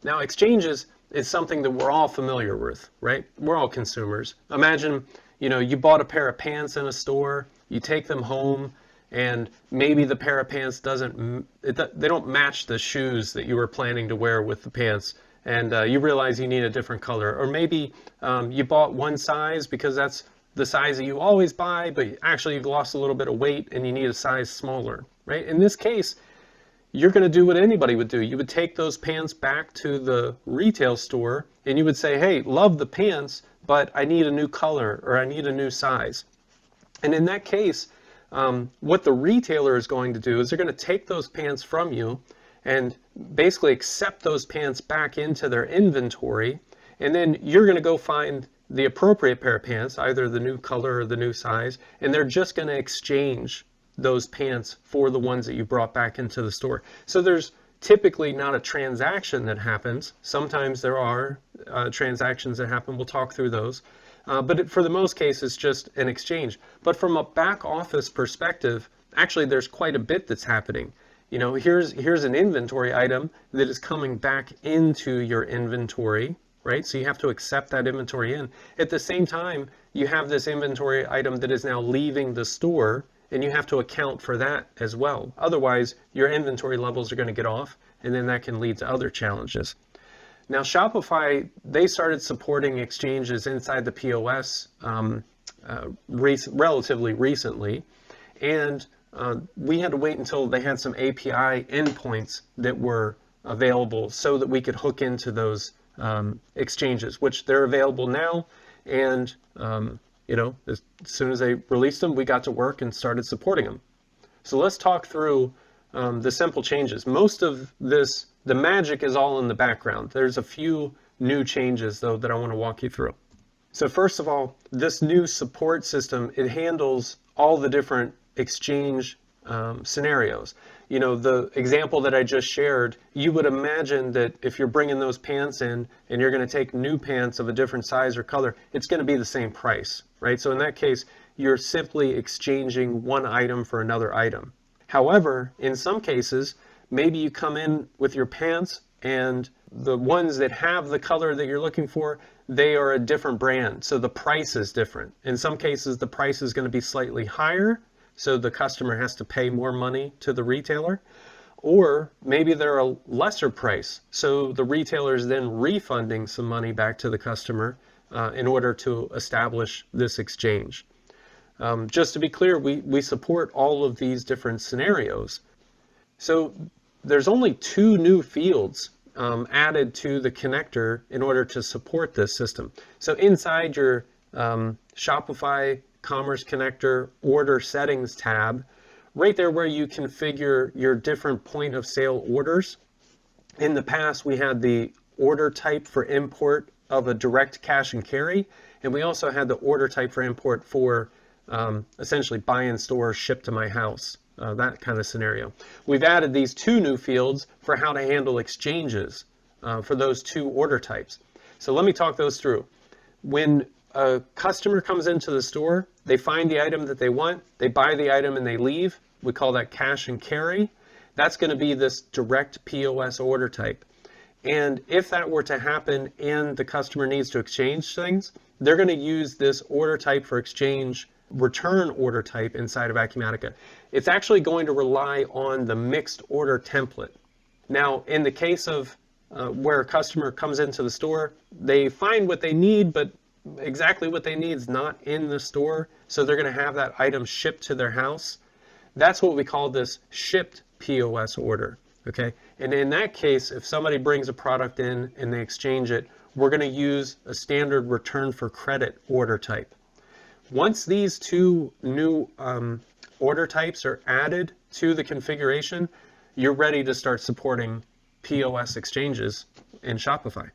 Now, exchanges is something that we're all familiar with, right? We're all consumers. Imagine, you bought a pair of pants in a store, you take them home, and maybe the pair of pants they don't match the shoes that you were planning to wear with the pants, and you realize you need a different color. Or maybe you bought one size because that's the size that you always buy, but actually you've lost a little bit of weight and you need a size smaller, right? In this case, you're going to do what anybody would do. You would take those pants back to the retail store and you would say, hey, love the pants, but I need a new color or I need a new size. And in that case, what the retailer is going to do is they're going to take those pants from you and basically accept those pants back into their inventory. And then you're going to go find the appropriate pair of pants, either the new color or the new size, and they're just going to exchange those pants for the ones that you brought back into the store. So there's typically not a transaction that happens. Sometimes there are transactions that happen. We'll talk through those. But for the most case, it's just an exchange. But from a back office perspective, actually there's quite a bit that's happening. Here's an inventory item that is coming back into your inventory, right? So you have to accept that inventory in. At the same time, you have this inventory item that is now leaving the store, and you have to account for that as well. Otherwise, your inventory levels are going to get off, and then that can lead to other challenges. Now, Shopify, they started supporting exchanges inside the POS relatively recently, and we had to wait until they had some API endpoints that were available so that we could hook into those exchanges, which they're available now. And as soon as they released them, we got to work and started supporting them. So let's talk through the simple changes. Most of this, the magic is all in the background. There's a few new changes though that I want to walk you through. So first of all, this new support system, it handles all the different exchange scenarios. The example that I just shared, you would imagine that if you're bringing those pants in and you're going to take new pants of a different size or color, it's going to be the same price, right? So in that case, you're simply exchanging one item for another item. However, in some cases, maybe you come in with your pants and the ones that have the color that you're looking for, they are a different brand. So the price is different. In some cases, the price is going to be slightly higher, so the customer has to pay more money to the retailer. Or maybe they're a lesser price, so the retailer is then refunding some money back to the customer in order to establish this exchange. Just to be clear, we support all of these different scenarios. So there's only 2 new fields added to the connector in order to support this system. So inside your Shopify Commerce Connector Order Settings tab, right there where you configure your different point of sale orders. In the past, we had the order type for import of a direct cash and carry, and we also had the order type for import for essentially buy in store, ship to my house, that kind of scenario. We've added these 2 new fields for how to handle exchanges for those 2 order types. So let me talk those through. When a customer comes into the store, they find the item that they want, they buy the item and they leave. We call that cash and carry. That's going to be this direct POS order type. And if that were to happen and the customer needs to exchange things, they're going to use this order type for exchange return order type inside of Acumatica. It's actually going to rely on the mixed order template. Now, in the case of where a customer comes into the store, they find what they need, but exactly what they need is not in the store, so they're going to have that item shipped to their house. That's what we call this shipped POS order, okay? And in that case, if somebody brings a product in and they exchange it, we're going to use a standard return for credit order type. Once these 2 new order types are added to the configuration, you're ready to start supporting POS exchanges in Shopify.